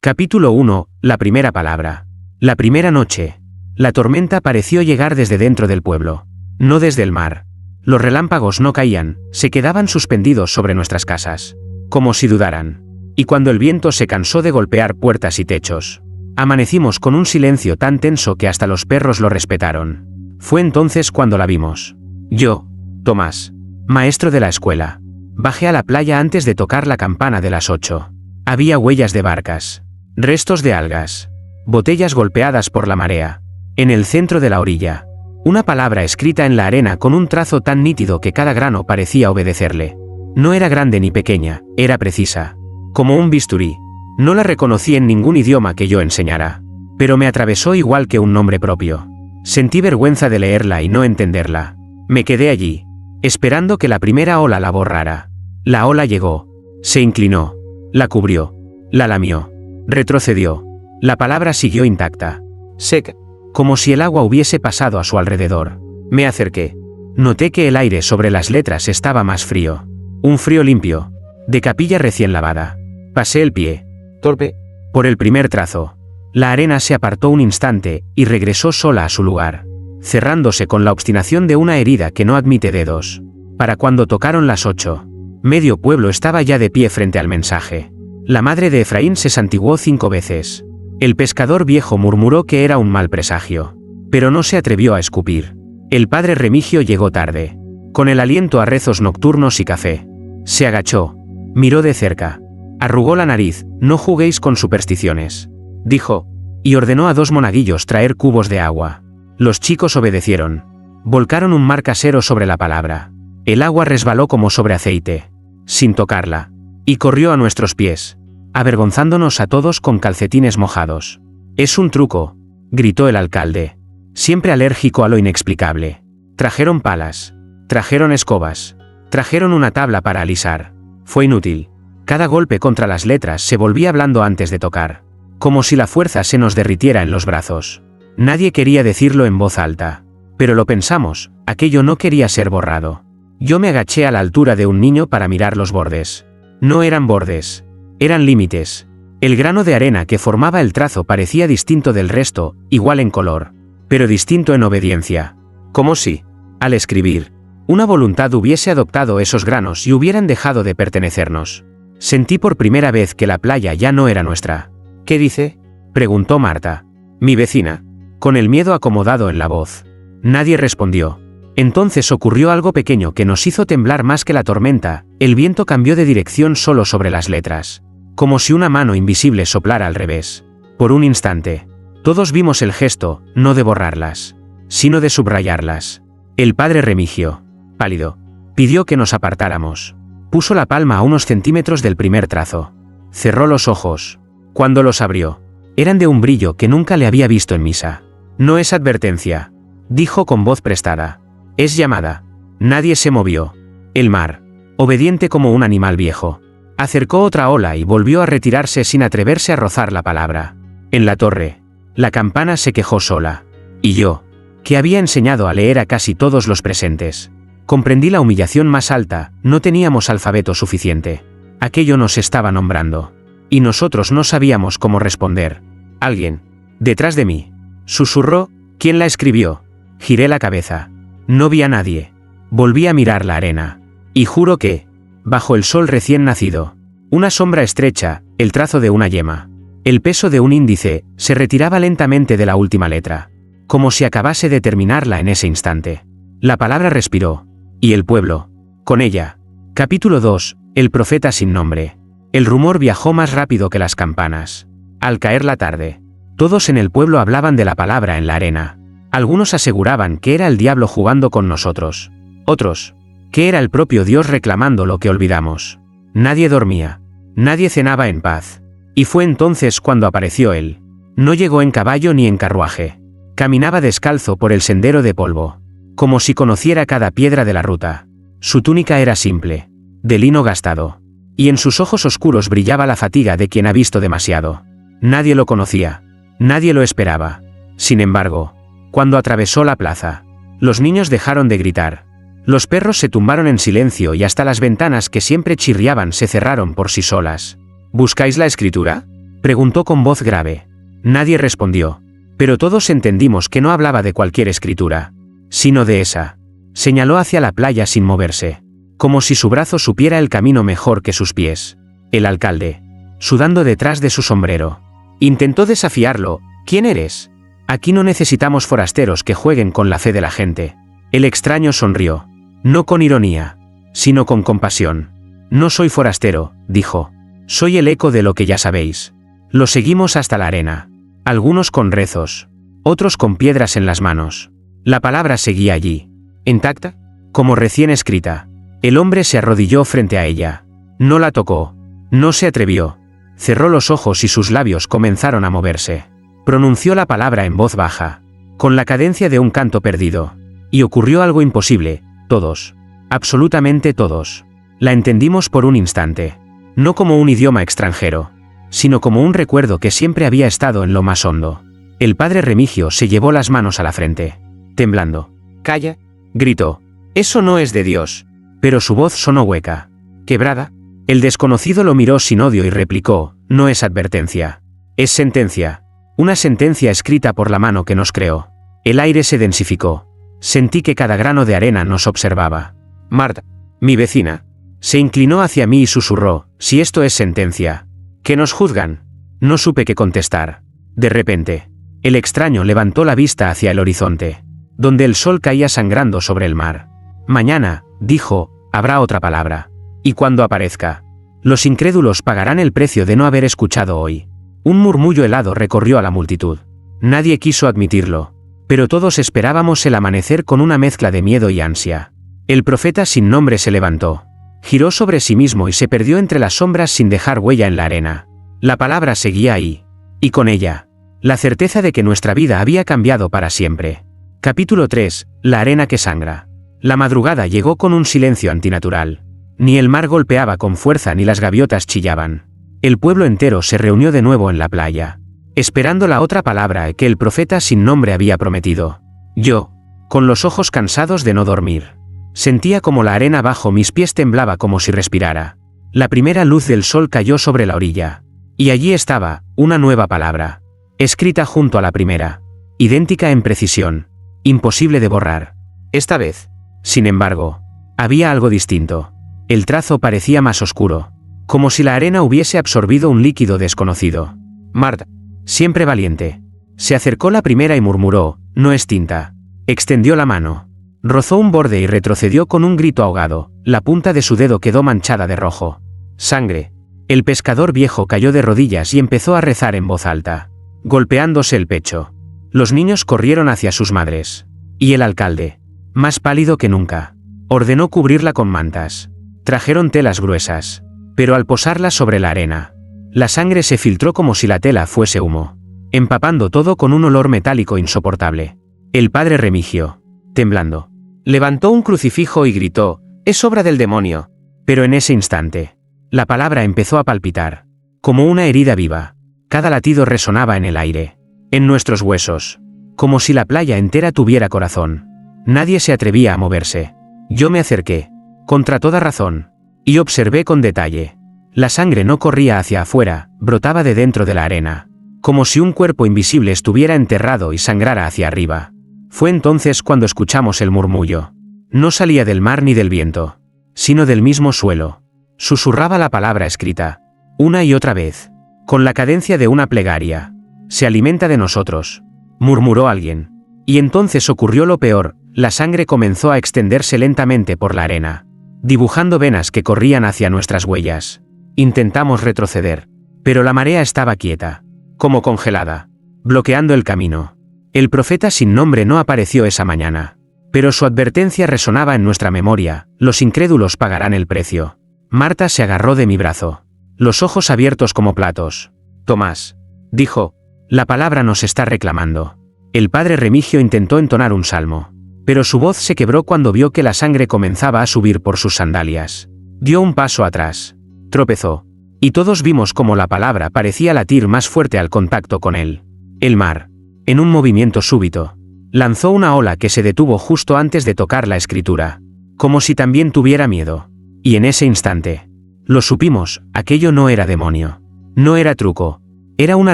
Capítulo 1. La primera palabra. La primera noche. La tormenta pareció llegar desde dentro del pueblo, no desde el mar. Los relámpagos no caían, se quedaban suspendidos sobre nuestras casas, como si dudaran. Y cuando el viento se cansó de golpear puertas y techos, amanecimos con un silencio tan tenso que hasta los perros lo respetaron. Fue entonces cuando la vimos. Yo, Tomás, maestro de la escuela, bajé a la playa antes de tocar la campana de las 8. Había huellas de barcas, restos de algas, botellas golpeadas por la marea. En el centro de la orilla, una palabra escrita en la arena con un trazo tan nítido que cada grano parecía obedecerle. No era grande ni pequeña, era precisa, como un bisturí. No la reconocí en ningún idioma que yo enseñara, pero me atravesó igual que un nombre propio. Sentí vergüenza de leerla y no entenderla. Me quedé allí, esperando que la primera ola la borrara. La ola llegó, se inclinó, la cubrió, la lamió, retrocedió. La palabra siguió intacta, seca, como si el agua hubiese pasado a su alrededor. Me acerqué. Noté que el aire sobre las letras estaba más frío. Un frío limpio, de capilla recién lavada. Pasé el pie, torpe, por el primer trazo. La arena se apartó un instante y regresó sola a su lugar, cerrándose con la obstinación de una herida que no admite dedos. Para cuando tocaron las 8, medio pueblo estaba ya de pie frente al mensaje. La madre de Efraín se santiguó 5 veces. El pescador viejo murmuró que era un mal presagio, pero no se atrevió a escupir. El padre Remigio llegó tarde, con el aliento a rezos nocturnos y café. Se agachó, miró de cerca, arrugó la nariz. No juguéis con supersticiones, dijo, y ordenó a 2 monaguillos traer cubos de agua. Los chicos obedecieron. Volcaron un mar casero sobre la palabra. El agua resbaló como sobre aceite, sin tocarla, y corrió a nuestros pies, avergonzándonos a todos con calcetines mojados. «Es un truco», gritó el alcalde, siempre alérgico a lo inexplicable. Trajeron palas, trajeron escobas, trajeron una tabla para alisar. Fue inútil. Cada golpe contra las letras se volvía blando antes de tocar, como si la fuerza se nos derritiera en los brazos. Nadie quería decirlo en voz alta, pero lo pensamos, aquello no quería ser borrado. Yo me agaché a la altura de un niño para mirar los bordes. No eran bordes, eran límites. El grano de arena que formaba el trazo parecía distinto del resto, igual en color, pero distinto en obediencia. Como si, al escribir, una voluntad hubiese adoptado esos granos y hubieran dejado de pertenecernos. Sentí por primera vez que la playa ya no era nuestra. «¿Qué dice?», preguntó Marta, mi vecina, con el miedo acomodado en la voz. Nadie respondió. Entonces ocurrió algo pequeño que nos hizo temblar más que la tormenta. El viento cambió de dirección solo sobre las letras, como si una mano invisible soplara al revés. Por un instante, todos vimos el gesto, no de borrarlas, sino de subrayarlas. El padre Remigio, pálido, pidió que nos apartáramos. Puso la palma a unos centímetros del primer trazo. Cerró los ojos. Cuando los abrió, eran de un brillo que nunca le había visto en misa. «No es advertencia», dijo con voz prestada. «Es llamada». Nadie se movió. El mar, obediente como un animal viejo, acercó otra ola y volvió a retirarse sin atreverse a rozar la palabra. En la torre, la campana se quejó sola. Y yo, que había enseñado a leer a casi todos los presentes, comprendí la humillación más alta. No teníamos alfabeto suficiente. Aquello nos estaba nombrando. Y nosotros no sabíamos cómo responder. Alguien, detrás de mí, susurró: «¿Quién la escribió?». Giré la cabeza. No vi a nadie. Volví a mirar la arena. Y juro que, bajo el sol recién nacido, una sombra estrecha, el trazo de una yema, el peso de un índice, se retiraba lentamente de la última letra, como si acabase de terminarla en ese instante. La palabra respiró. Y el pueblo, con ella. Capítulo 2. El profeta sin nombre. El rumor viajó más rápido que las campanas. Al caer la tarde, todos en el pueblo hablaban de la palabra en la arena. Algunos aseguraban que era el diablo jugando con nosotros. Otros, que era el propio Dios reclamando lo que olvidamos. Nadie dormía. Nadie cenaba en paz. Y fue entonces cuando apareció él. No llegó en caballo ni en carruaje. Caminaba descalzo por el sendero de polvo, como si conociera cada piedra de la ruta. Su túnica era simple, de lino gastado, y en sus ojos oscuros brillaba la fatiga de quien ha visto demasiado. Nadie lo conocía. Nadie lo esperaba. Sin embargo, cuando atravesó la plaza, los niños dejaron de gritar. Los perros se tumbaron en silencio y hasta las ventanas que siempre chirriaban se cerraron por sí solas. «¿Buscáis la escritura?», Preguntó con voz grave. Nadie respondió. Pero todos entendimos que no hablaba de cualquier escritura, sino de esa. Señaló hacia la playa sin moverse, como si su brazo supiera el camino mejor que sus pies. El alcalde, sudando detrás de su sombrero, intentó desafiarlo. ¿Quién eres? Aquí no necesitamos forasteros que jueguen con la fe de la gente. El extraño sonrió, no con ironía, sino con compasión. No soy forastero, dijo. Soy el eco de lo que ya sabéis. Lo seguimos hasta la arena. Algunos con rezos, otros con piedras en las manos. La palabra seguía allí, intacta, como recién escrita. El hombre se arrodilló frente a ella. No la tocó, no se atrevió. Cerró los ojos y sus labios comenzaron a moverse. Pronunció la palabra en voz baja, con la cadencia de un canto perdido. Y ocurrió algo imposible. Todos, absolutamente todos, la entendimos por un instante. No como un idioma extranjero, sino como un recuerdo que siempre había estado en lo más hondo. El padre Remigio se llevó las manos a la frente, temblando. «Calla», gritó. «Eso no es de Dios». Pero su voz sonó hueca, quebrada. El desconocido lo miró sin odio y replicó: «No es advertencia. Es sentencia. Una sentencia escrita por la mano que nos creó». El aire se densificó. Sentí que cada grano de arena nos observaba. Marta, mi vecina, se inclinó hacia mí y susurró: «Si esto es sentencia, ¿qué nos juzgan?». No supe qué contestar. De repente, el extraño levantó la vista hacia el horizonte, donde el sol caía sangrando sobre el mar. «Mañana», dijo, «habrá otra palabra. Y cuando aparezca, los incrédulos pagarán el precio de no haber escuchado hoy». Un murmullo helado recorrió a la multitud. Nadie quiso admitirlo, pero todos esperábamos el amanecer con una mezcla de miedo y ansia. El profeta sin nombre se levantó, giró sobre sí mismo y se perdió entre las sombras sin dejar huella en la arena. La palabra seguía ahí, y con ella, la certeza de que nuestra vida había cambiado para siempre. Capítulo 3. La arena que sangra. La madrugada llegó con un silencio antinatural. Ni el mar golpeaba con fuerza ni las gaviotas chillaban. El pueblo entero se reunió de nuevo en la playa, esperando la otra palabra que el profeta sin nombre había prometido. Yo, con los ojos cansados de no dormir, sentía como la arena bajo mis pies temblaba como si respirara. La primera luz del sol cayó sobre la orilla, y allí estaba, una nueva palabra, escrita junto a la primera, idéntica en precisión, imposible de borrar. Esta vez, sin embargo, había algo distinto. El trazo parecía más oscuro, como si la arena hubiese absorbido un líquido desconocido. Marta, siempre valiente, se acercó la primera y murmuró: «No es tinta». Extendió la mano, rozó un borde y retrocedió con un grito ahogado. La punta de su dedo quedó manchada de rojo. «Sangre». El pescador viejo cayó de rodillas y empezó a rezar en voz alta, golpeándose el pecho. Los niños corrieron hacia sus madres. Y el alcalde, más pálido que nunca, ordenó cubrirla con mantas. Trajeron telas gruesas, pero al posarlas sobre la arena, la sangre se filtró como si la tela fuese humo, empapando todo con un olor metálico insoportable. El padre Remigio, temblando, levantó un crucifijo y gritó: «Es obra del demonio». Pero en ese instante, la palabra empezó a palpitar, como una herida viva. Cada latido resonaba en el aire, en nuestros huesos, como si la playa entera tuviera corazón. Nadie se atrevía a moverse. Yo me acerqué, contra toda razón, y observé con detalle. La sangre no corría hacia afuera, brotaba de dentro de la arena, como si un cuerpo invisible estuviera enterrado y sangrara hacia arriba. Fue entonces cuando escuchamos el murmullo. No salía del mar ni del viento, sino del mismo suelo. Susurraba la palabra escrita, una y otra vez, con la cadencia de una plegaria. «Se alimenta de nosotros», murmuró alguien. Y entonces ocurrió lo peor: la sangre comenzó a extenderse lentamente por la arena, dibujando venas que corrían hacia nuestras huellas. Intentamos retroceder, pero la marea estaba quieta, como congelada, bloqueando el camino. El profeta sin nombre no apareció esa mañana, pero su advertencia resonaba en nuestra memoria: los incrédulos pagarán el precio. Marta se agarró de mi brazo, los ojos abiertos como platos. «Tomás», dijo, «la palabra nos está reclamando». El padre Remigio intentó entonar un salmo, pero su voz se quebró cuando vio que la sangre comenzaba a subir por sus sandalias. Dio un paso atrás, tropezó, y todos vimos cómo la palabra parecía latir más fuerte al contacto con él. El mar, en un movimiento súbito, lanzó una ola que se detuvo justo antes de tocar la escritura, como si también tuviera miedo. Y en ese instante, lo supimos: aquello no era demonio, no era truco, Era una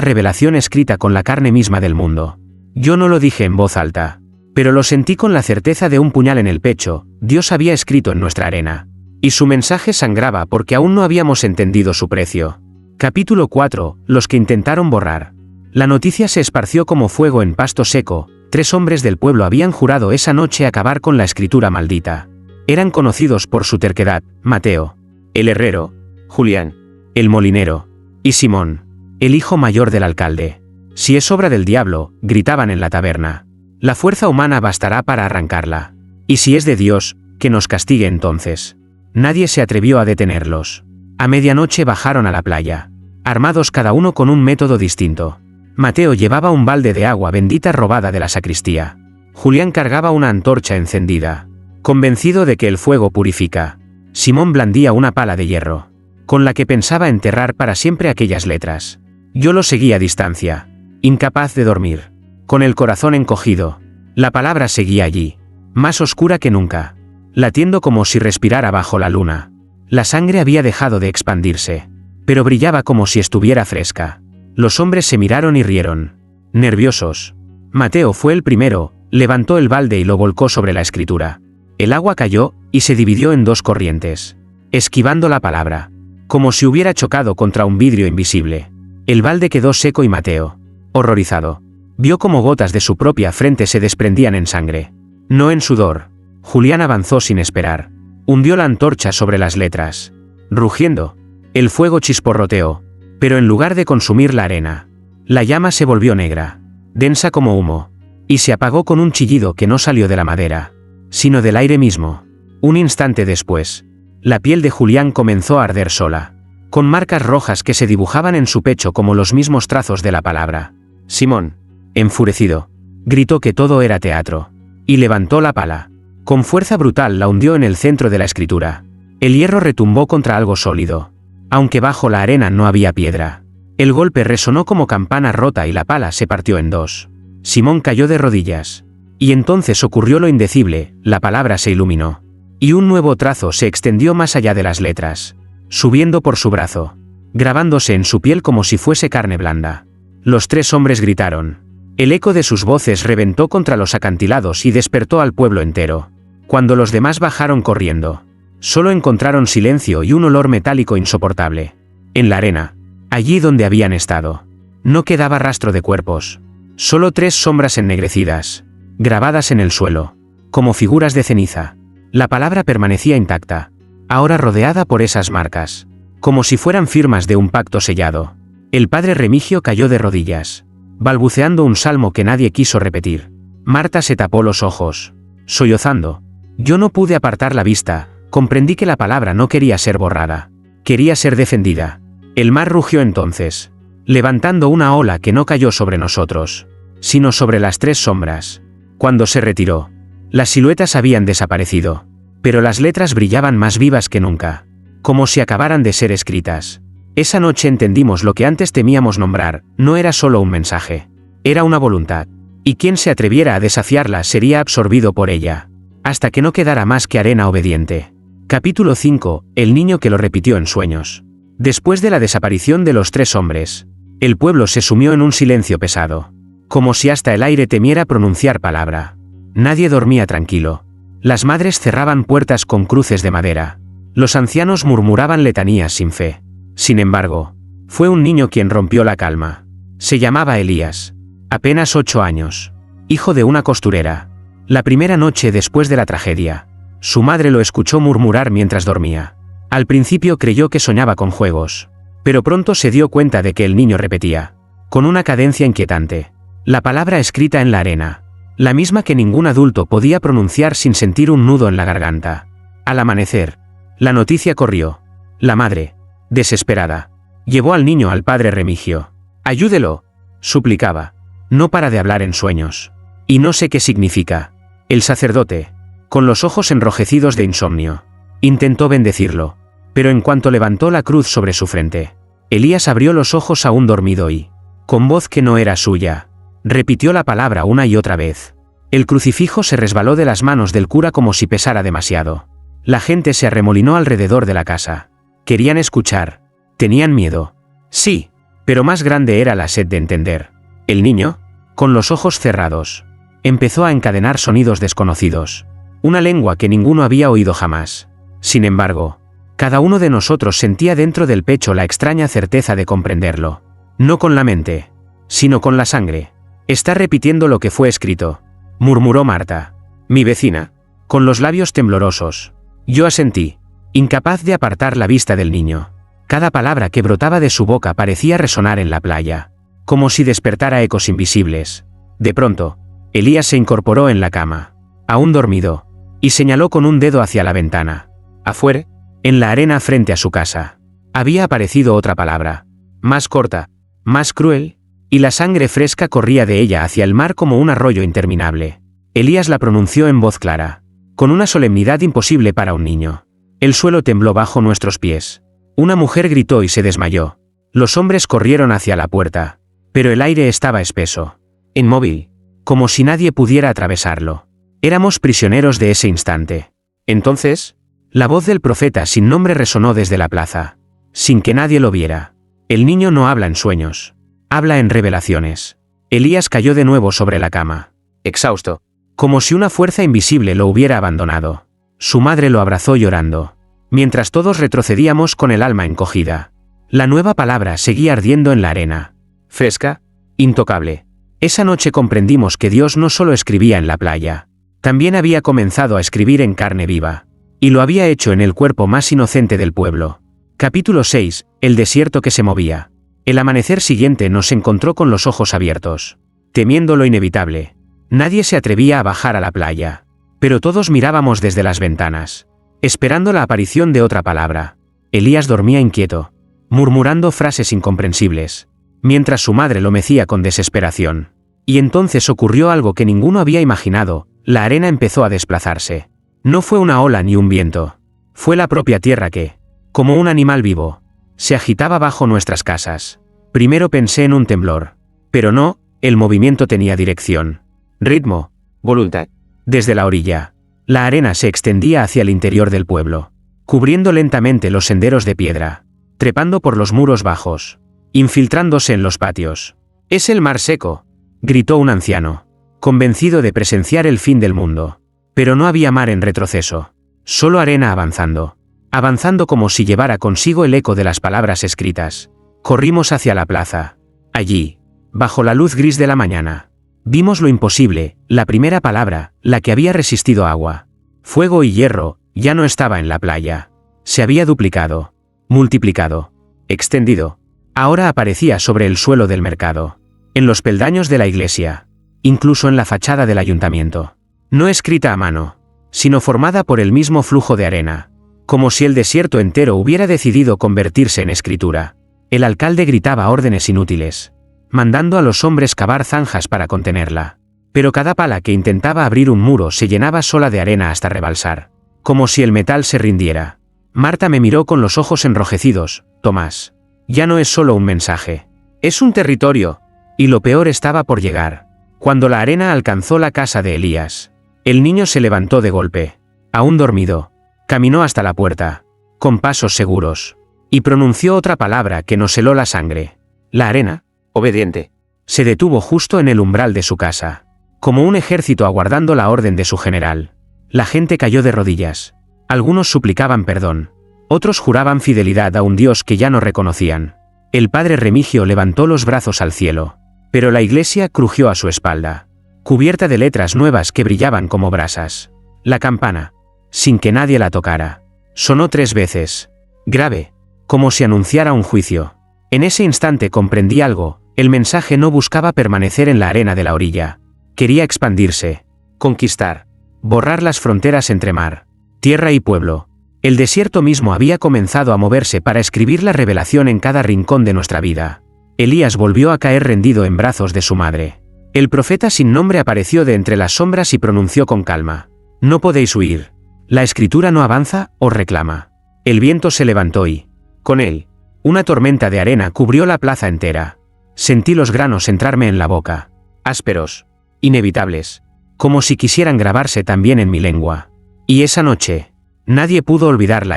revelación escrita con la carne misma del mundo. Yo no lo dije en voz alta, pero lo sentí con la certeza de un puñal en el pecho. Dios había escrito en nuestra arena. Y su mensaje sangraba porque aún no habíamos entendido su precio. Capítulo 4. Los que intentaron borrar. La noticia se esparció como fuego en pasto seco. 3 hombres del pueblo habían jurado esa noche acabar con la escritura maldita. Eran conocidos por su terquedad: Mateo, el herrero; Julián, el molinero; y Simón, el hijo mayor del alcalde. Si es obra del diablo, gritaban en la taberna, la fuerza humana bastará para arrancarla. Y si es de Dios, que nos castigue entonces. Nadie se atrevió a detenerlos. A medianoche bajaron a la playa, armados cada uno con un método distinto. Mateo llevaba un balde de agua bendita robada de la sacristía. Julián cargaba una antorcha encendida, convencido de que el fuego purifica. Simón blandía una pala de hierro, con la que pensaba enterrar para siempre aquellas letras. Yo lo seguí a distancia, incapaz de dormir, con el corazón encogido. La palabra seguía allí, más oscura que nunca, latiendo como si respirara bajo la luna. La sangre había dejado de expandirse, pero brillaba como si estuviera fresca. Los hombres se miraron y rieron, nerviosos. Mateo fue el primero, levantó el balde y lo volcó sobre la escritura. El agua cayó, y se dividió en 2 corrientes, esquivando la palabra, como si hubiera chocado contra un vidrio invisible. El balde quedó seco y Mateo, horrorizado, vio como gotas de su propia frente se desprendían en sangre, no en sudor. Julián avanzó sin esperar, hundió la antorcha sobre las letras. Rugiendo, el fuego chisporroteó, pero en lugar de consumir la arena, la llama se volvió negra, densa como humo, y se apagó con un chillido que no salió de la madera, sino del aire mismo. Un instante después, la piel de Julián comenzó a arder sola, con marcas rojas que se dibujaban en su pecho como los mismos trazos de la palabra. Simón, enfurecido, gritó que todo era teatro, y levantó la pala. Con fuerza brutal la hundió en el centro de la escritura. El hierro retumbó contra algo sólido, aunque bajo la arena no había piedra. El golpe resonó como campana rota y la pala se partió en 2. Simón cayó de rodillas. Y entonces ocurrió lo indecible: la palabra se iluminó, y un nuevo trazo se extendió más allá de las letras, subiendo por su brazo, grabándose en su piel como si fuese carne blanda. Los 3 hombres gritaron. El eco de sus voces reventó contra los acantilados y despertó al pueblo entero. Cuando los demás bajaron corriendo, solo encontraron silencio y un olor metálico insoportable. En la arena, allí donde habían estado, no quedaba rastro de cuerpos, solo 3 sombras ennegrecidas, grabadas en el suelo, como figuras de ceniza. La palabra permanecía intacta, ahora rodeada por esas marcas, como si fueran firmas de un pacto sellado. El padre Remigio cayó de rodillas, balbuceando un salmo que nadie quiso repetir. Marta se tapó los ojos, sollozando. Yo no pude apartar la vista, comprendí que la palabra no quería ser borrada, quería ser defendida. El mar rugió entonces, levantando una ola que no cayó sobre nosotros, sino sobre las 3 sombras. Cuando se retiró, las siluetas habían desaparecido, pero las letras brillaban más vivas que nunca, como si acabaran de ser escritas. Esa noche entendimos lo que antes temíamos nombrar: no era solo un mensaje, era una voluntad, y quien se atreviera a desafiarla sería absorbido por ella, hasta que no quedara más que arena obediente. Capítulo 5. El niño que lo repitió en sueños. Después de la desaparición de los 3 hombres, el pueblo se sumió en un silencio pesado, como si hasta el aire temiera pronunciar palabra. Nadie dormía tranquilo. Las madres cerraban puertas con cruces de madera. Los ancianos murmuraban letanías sin fe. Sin embargo, fue un niño quien rompió la calma. Se llamaba Elías. Apenas 8 años. Hijo de una costurera. La primera noche después de la tragedia, su madre lo escuchó murmurar mientras dormía. Al principio creyó que soñaba con juegos, pero pronto se dio cuenta de que el niño repetía, con una cadencia inquietante, la palabra escrita en la arena, la misma que ningún adulto podía pronunciar sin sentir un nudo en la garganta. Al amanecer, la noticia corrió. La madre, desesperada, llevó al niño al padre Remigio. «Ayúdelo», suplicaba. «No para de hablar en sueños. Y no sé qué significa». El sacerdote, con los ojos enrojecidos de insomnio, intentó bendecirlo, pero en cuanto levantó la cruz sobre su frente, Elías abrió los ojos aún dormido y, con voz que no era suya, repitió la palabra una y otra vez. El crucifijo se resbaló de las manos del cura como si pesara demasiado. La gente se arremolinó alrededor de la casa. Querían escuchar. Tenían miedo. Sí, Pero más grande era la sed de entender. El niño, con los ojos cerrados, empezó a encadenar sonidos desconocidos. Una lengua que ninguno había oído jamás. Sin embargo, cada uno de nosotros sentía dentro del pecho la extraña certeza de comprenderlo. No con la mente, sino con la sangre. Está repitiendo lo que fue escrito, murmuró Marta, mi vecina, con los labios temblorosos. Yo asentí, incapaz de apartar la vista del niño. Cada palabra que brotaba de su boca parecía resonar en la playa, como si despertara ecos invisibles. De pronto, Elías se incorporó en la cama, aún dormido, y señaló con un dedo hacia la ventana. Afuera, en la arena frente a su casa, había aparecido otra palabra, más corta, más cruel, y la sangre fresca corría de ella hacia el mar como un arroyo interminable. Elías la pronunció en voz clara, con una solemnidad imposible para un niño. El suelo tembló bajo nuestros pies. Una mujer gritó y se desmayó. Los hombres corrieron hacia la puerta, pero el aire estaba espeso, inmóvil, como si nadie pudiera atravesarlo. Éramos prisioneros de ese instante. Entonces, la voz del profeta sin nombre resonó desde la plaza, sin que nadie lo viera. El niño no habla en sueños, habla en revelaciones. Elías cayó de nuevo sobre la cama, exhausto, como si una fuerza invisible lo hubiera abandonado. Su madre lo abrazó llorando, mientras todos retrocedíamos con el alma encogida. La nueva palabra seguía ardiendo en la arena, fresca, intocable. Esa noche comprendimos que Dios no solo escribía en la playa, también había comenzado a escribir en carne viva, y lo había hecho en el cuerpo más inocente del pueblo. Capítulo 6. El desierto que se movía. El amanecer siguiente nos encontró con los ojos abiertos, temiendo lo inevitable. Nadie se atrevía a bajar a la playa, pero todos mirábamos desde las ventanas, esperando la aparición de otra palabra. Elías dormía inquieto, murmurando frases incomprensibles, mientras su madre lo mecía con desesperación. Y entonces ocurrió algo que ninguno había imaginado: la arena empezó a desplazarse. No fue una ola ni un viento, fue la propia tierra que, como un animal vivo, se agitaba bajo nuestras casas. Primero pensé en un temblor, pero no, el movimiento tenía dirección, ritmo, voluntad. Desde la orilla, la arena se extendía hacia el interior del pueblo, cubriendo lentamente los senderos de piedra, trepando por los muros bajos, infiltrándose en los patios. «Es el mar seco», gritó un anciano, convencido de presenciar el fin del mundo. Pero no había mar en retroceso, solo arena avanzando. Avanzando como si llevara consigo el eco de las palabras escritas. Corrimos hacia la plaza. Allí, bajo la luz gris de la mañana, vimos lo imposible: la primera palabra, la que había resistido agua, fuego y hierro, ya no estaba en la playa. Se había duplicado, multiplicado, extendido. Ahora aparecía sobre el suelo del mercado, en los peldaños de la iglesia, incluso en la fachada del ayuntamiento. No escrita a mano, sino formada por el mismo flujo de arena, como si el desierto entero hubiera decidido convertirse en escritura. El alcalde gritaba órdenes inútiles, mandando a los hombres cavar zanjas para contenerla. Pero cada pala que intentaba abrir un muro se llenaba sola de arena hasta rebalsar, como si el metal se rindiera. Marta me miró con los ojos enrojecidos. «Tomás, ya no es solo un mensaje, es un territorio». Y lo peor estaba por llegar. Cuando la arena alcanzó la casa de Elías, el niño se levantó de golpe, aún dormido. Caminó hasta la puerta, con pasos seguros, y pronunció otra palabra que nos heló la sangre. La arena, obediente, se detuvo justo en el umbral de su casa, como un ejército aguardando la orden de su general. La gente cayó de rodillas. Algunos suplicaban perdón, otros juraban fidelidad a un Dios que ya no reconocían. El padre Remigio levantó los brazos al cielo, pero la iglesia crujió a su espalda, cubierta de letras nuevas que brillaban como brasas. La campana, sin que nadie la tocara, sonó 3 veces, grave, como si anunciara un juicio. En ese instante comprendí algo: el mensaje no buscaba permanecer en la arena de la orilla, quería expandirse, conquistar, borrar las fronteras entre mar, tierra y pueblo. El desierto mismo había comenzado a moverse para escribir la revelación en cada rincón de nuestra vida. Elías volvió a caer rendido en brazos de su madre. El profeta sin nombre apareció de entre las sombras y pronunció con calma: «No podéis huir. La escritura no avanza, os reclama». El viento se levantó y, con él, una tormenta de arena cubrió la plaza entera. Sentí los granos entrarme en la boca, ásperos, inevitables, como si quisieran grabarse también en mi lengua. Y esa noche, nadie pudo olvidarla.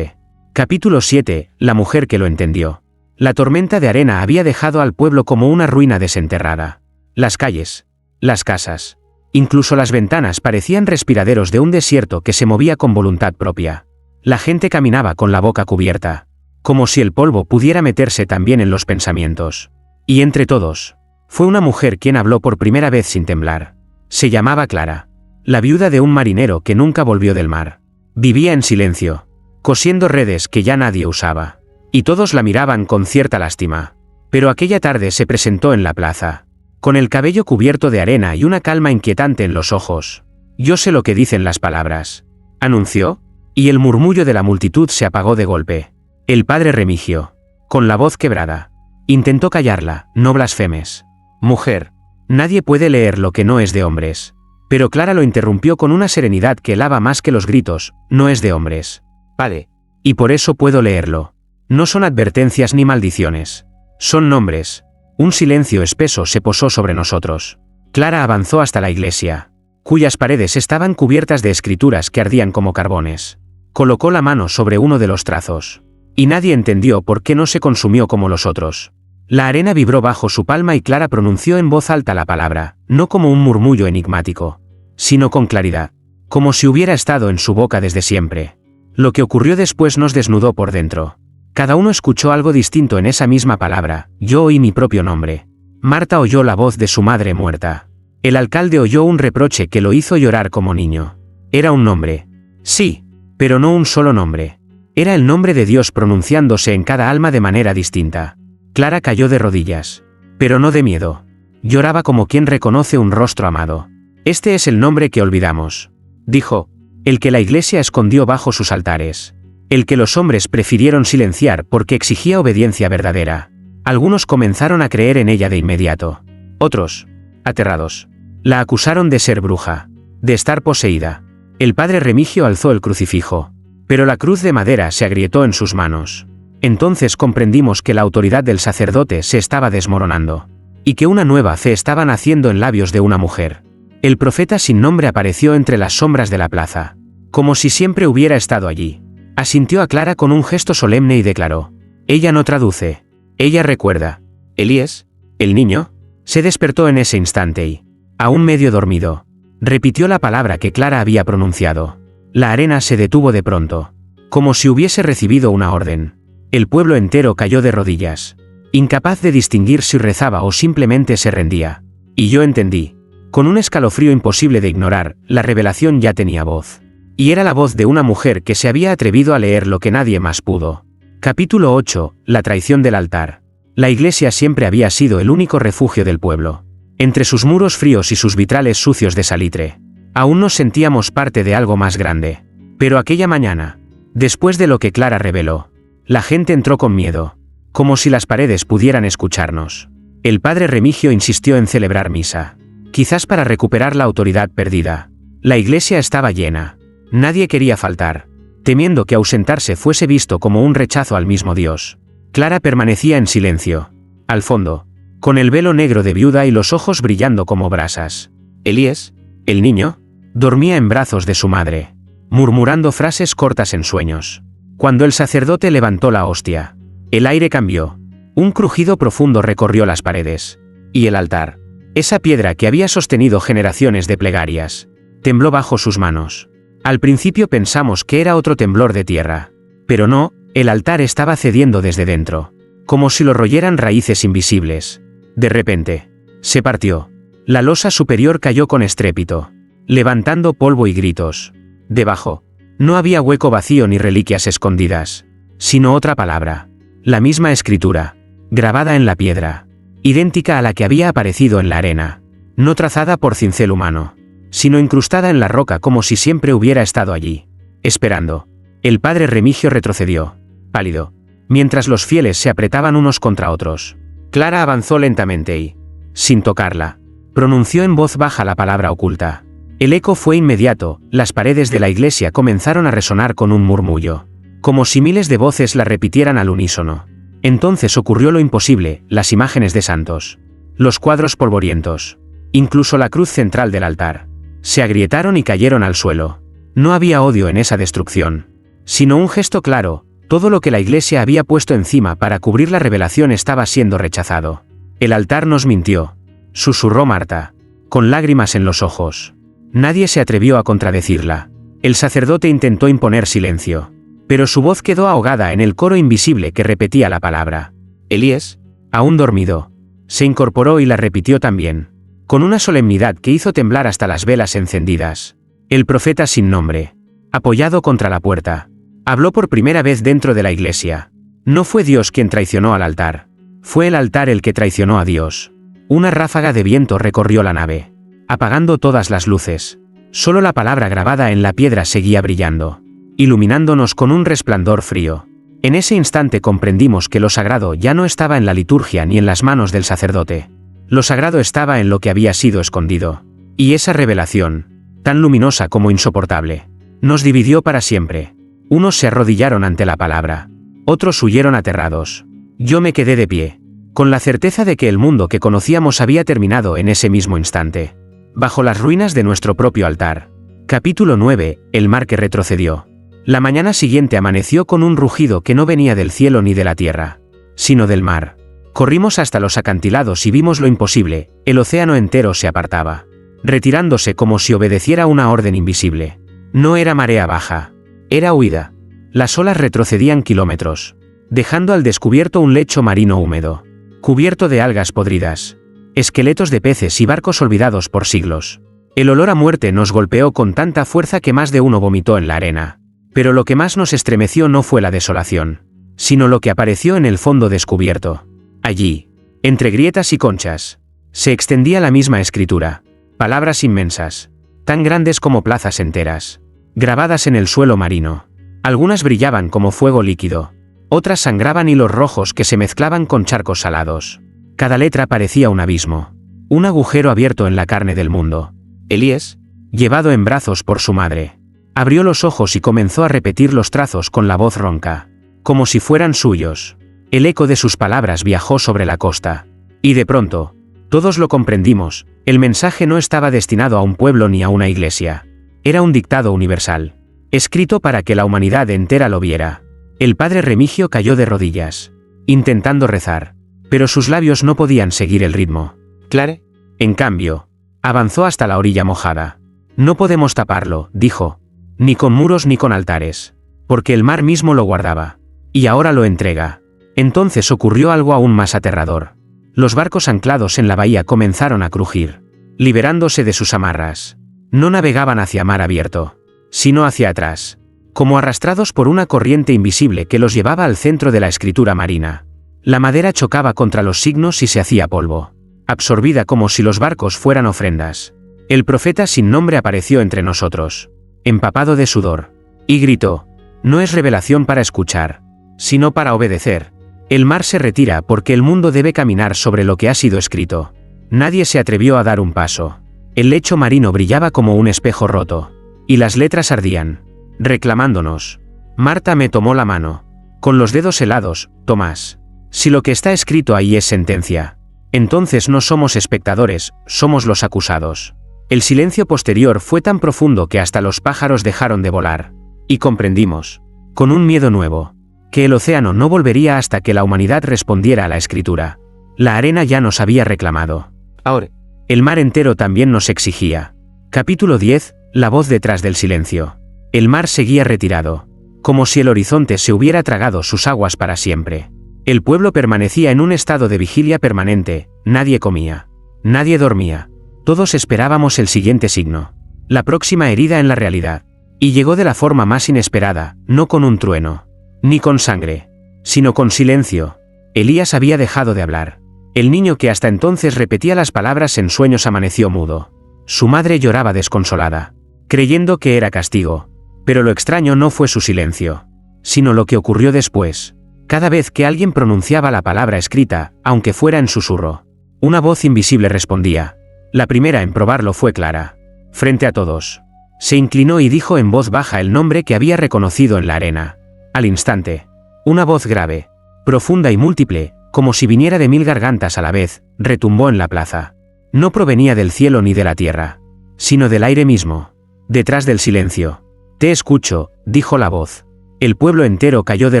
Capítulo 7. La mujer que lo entendió. La tormenta de arena había dejado al pueblo como una ruina desenterrada. Las calles, las casas, incluso las ventanas parecían respiraderos de un desierto que se movía con voluntad propia. La gente caminaba con la boca cubierta, como si el polvo pudiera meterse también en los pensamientos. Y entre todos, fue una mujer quien habló por primera vez sin temblar. Se llamaba Clara, la viuda de un marinero que nunca volvió del mar. Vivía en silencio, cosiendo redes que ya nadie usaba. Y todos la miraban con cierta lástima. Pero aquella tarde se presentó en la plaza, con el cabello cubierto de arena y una calma inquietante en los ojos. «Yo sé lo que dicen las palabras», anunció, y el murmullo de la multitud se apagó de golpe. El padre Remigio, con la voz quebrada, intentó callarla. «No blasfemes. Mujer, nadie puede leer lo que no es de hombres». Pero Clara lo interrumpió con una serenidad que helaba más que los gritos. «No es de hombres, padre. Y por eso puedo leerlo. No son advertencias ni maldiciones. Son nombres». Un silencio espeso se posó sobre nosotros. Clara avanzó hasta la iglesia, cuyas paredes estaban cubiertas de escrituras que ardían como carbones. Colocó la mano sobre uno de los trazos. Y nadie entendió por qué no se consumió como los otros. La arena vibró bajo su palma y Clara pronunció en voz alta la palabra, no como un murmullo enigmático, sino con claridad, como si hubiera estado en su boca desde siempre. Lo que ocurrió después nos desnudó por dentro. Cada uno escuchó algo distinto en esa misma palabra. Yo oí mi propio nombre. Marta oyó la voz de su madre muerta. El alcalde oyó un reproche que lo hizo llorar como niño. Era un nombre. Sí, pero no un solo nombre. Era el nombre de Dios pronunciándose en cada alma de manera distinta. Clara cayó de rodillas. Pero no de miedo. Lloraba como quien reconoce un rostro amado. «Este es el nombre que olvidamos», dijo, «el que la iglesia escondió bajo sus altares. El que los hombres prefirieron silenciar porque exigía obediencia verdadera. Algunos comenzaron a creer en ella de inmediato. Otros, aterrados, la acusaron de ser bruja, de estar poseída. El padre Remigio alzó el crucifijo, pero la cruz de madera se agrietó en sus manos. Entonces comprendimos que la autoridad del sacerdote se estaba desmoronando, y que una nueva fe estaba naciendo en labios de una mujer. El profeta sin nombre apareció entre las sombras de la plaza, como si siempre hubiera estado allí. Asintió a Clara con un gesto solemne y declaró: «Ella no traduce, ella recuerda». «Elías, el niño», se despertó en ese instante y, aún medio dormido, repitió la palabra que Clara había pronunciado. La arena se detuvo de pronto, como si hubiese recibido una orden. El pueblo entero cayó de rodillas, incapaz de distinguir si rezaba o simplemente se rendía. Y yo entendí, con un escalofrío imposible de ignorar, la revelación ya tenía voz. Y era la voz de una mujer que se había atrevido a leer lo que nadie más pudo. Capítulo 8. La traición del altar. La iglesia siempre había sido el único refugio del pueblo. Entre sus muros fríos y sus vitrales sucios de salitre, aún nos sentíamos parte de algo más grande. Pero aquella mañana, después de lo que Clara reveló, la gente entró con miedo, como si las paredes pudieran escucharnos. El padre Remigio insistió en celebrar misa, quizás para recuperar la autoridad perdida. La iglesia estaba llena. Nadie quería faltar, temiendo que ausentarse fuese visto como un rechazo al mismo Dios. Clara permanecía en silencio, al fondo, con el velo negro de viuda y los ojos brillando como brasas. Elías, el niño, dormía en brazos de su madre, murmurando frases cortas en sueños. Cuando el sacerdote levantó la hostia, el aire cambió. Un crujido profundo recorrió las paredes. Y el altar, esa piedra que había sostenido generaciones de plegarias, tembló bajo sus manos. Al principio pensamos que era otro temblor de tierra. Pero no, el altar estaba cediendo desde dentro, como si lo royeran raíces invisibles. De repente, se partió. La losa superior cayó con estrépito, levantando polvo y gritos. Debajo, no había hueco vacío ni reliquias escondidas, sino otra palabra, la misma escritura, grabada en la piedra, idéntica a la que había aparecido en la arena, no trazada por cincel humano, sino incrustada en la roca como si siempre hubiera estado allí, esperando. El padre Remigio retrocedió, pálido, mientras los fieles se apretaban unos contra otros. Clara avanzó lentamente y, sin tocarla, pronunció en voz baja la palabra oculta. El eco fue inmediato, las paredes de la iglesia comenzaron a resonar con un murmullo, como si miles de voces la repitieran al unísono. Entonces ocurrió lo imposible, las imágenes de santos, los cuadros polvorientos, incluso la cruz central del altar, se agrietaron y cayeron al suelo. No había odio en esa destrucción, sino un gesto claro, Todo lo que la Iglesia había puesto encima para cubrir la revelación estaba siendo rechazado. El altar nos mintió, susurró Marta, con lágrimas en los ojos. Nadie se atrevió a contradecirla. El sacerdote intentó imponer silencio, pero su voz quedó ahogada en el coro invisible que repetía la palabra. Elías, aún dormido, se incorporó y la repitió también, con una solemnidad que hizo temblar hasta las velas encendidas. El profeta sin nombre, apoyado contra la puerta, habló por primera vez dentro de la iglesia. No fue Dios quien traicionó al altar, fue el altar el que traicionó a Dios. Una ráfaga de viento recorrió la nave, apagando todas las luces. Solo la palabra grabada en la piedra seguía brillando, iluminándonos con un resplandor frío. En ese instante comprendimos que lo sagrado ya no estaba en la liturgia ni en las manos del sacerdote. Lo sagrado estaba en lo que había sido escondido. Y esa revelación, tan luminosa como insoportable, nos dividió para siempre. Unos se arrodillaron ante la palabra, otros huyeron aterrados. Yo me quedé de pie, con la certeza de que el mundo que conocíamos había terminado en ese mismo instante, bajo las ruinas de nuestro propio altar. Capítulo 9. El mar que retrocedió. La mañana siguiente amaneció con un rugido que no venía del cielo ni de la tierra, sino del mar. Corrimos hasta los acantilados y vimos lo imposible: el océano entero se apartaba, retirándose como si obedeciera una orden invisible. No era marea baja, era huida. Las olas retrocedían kilómetros, dejando al descubierto un lecho marino húmedo, cubierto de algas podridas, esqueletos de peces y barcos olvidados por siglos. El olor a muerte nos golpeó con tanta fuerza que más de uno vomitó en la arena. Pero lo que más nos estremeció no fue la desolación, sino lo que apareció en el fondo descubierto. Allí, entre grietas y conchas, se extendía la misma escritura. Palabras inmensas, tan grandes como plazas enteras, grabadas en el suelo marino. Algunas brillaban como fuego líquido, otras sangraban hilos rojos que se mezclaban con charcos salados. Cada letra parecía un abismo, un agujero abierto en la carne del mundo. Elías, llevado en brazos por su madre, abrió los ojos y comenzó a repetir los trazos con la voz ronca, como si fueran suyos. El eco de sus palabras viajó sobre la costa. Y de pronto, todos lo comprendimos: el mensaje no estaba destinado a un pueblo ni a una iglesia. Era un dictado universal, escrito para que la humanidad entera lo viera. El padre Remigio cayó de rodillas, intentando rezar, pero sus labios no podían seguir el ritmo. Clare, en cambio, avanzó hasta la orilla mojada. No podemos taparlo, dijo, ni con muros ni con altares, porque el mar mismo lo guardaba, y ahora lo entrega. Entonces ocurrió algo aún más aterrador. Los barcos anclados en la bahía comenzaron a crujir, liberándose de sus amarras. No navegaban hacia mar abierto, sino hacia atrás, como arrastrados por una corriente invisible que los llevaba al centro de la escritura marina. La madera chocaba contra los signos y se hacía polvo, absorbida como si los barcos fueran ofrendas. El profeta sin nombre apareció entre nosotros, empapado de sudor, y gritó: no es revelación para escuchar, sino para obedecer. El mar se retira porque el mundo debe caminar sobre lo que ha sido escrito. Nadie se atrevió a dar un paso. El lecho marino brillaba como un espejo roto, y las letras ardían, reclamándonos. Marta me tomó la mano, con los dedos helados: Tomás, si lo que está escrito ahí es sentencia, entonces no somos espectadores, somos los acusados. El silencio posterior fue tan profundo que hasta los pájaros dejaron de volar, y comprendimos, con un miedo nuevo, que el océano no volvería hasta que la humanidad respondiera a la escritura. La arena ya nos había reclamado. Ahora, el mar entero también nos exigía. Capítulo 10. La voz detrás del silencio. El mar seguía retirado, como si el horizonte se hubiera tragado sus aguas para siempre. El pueblo permanecía en un estado de vigilia permanente. Nadie comía, nadie dormía. Todos esperábamos el siguiente signo, la próxima herida en la realidad. Y llegó de la forma más inesperada, no con un trueno, ni con sangre, sino con silencio. Elías había dejado de hablar. El niño que hasta entonces repetía las palabras en sueños amaneció mudo. Su madre lloraba desconsolada, creyendo que era castigo. Pero lo extraño no fue su silencio, sino lo que ocurrió después. Cada vez que alguien pronunciaba la palabra escrita, aunque fuera en susurro, una voz invisible respondía. La primera en probarlo fue Clara. Frente a todos, se inclinó y dijo en voz baja el nombre que había reconocido en la arena. Al instante, una voz grave, profunda y múltiple, como si viniera de 1000 gargantas a la vez, retumbó en la plaza. No provenía del cielo ni de la tierra, sino del aire mismo. Detrás del silencio. Te escucho, dijo la voz. El pueblo entero cayó de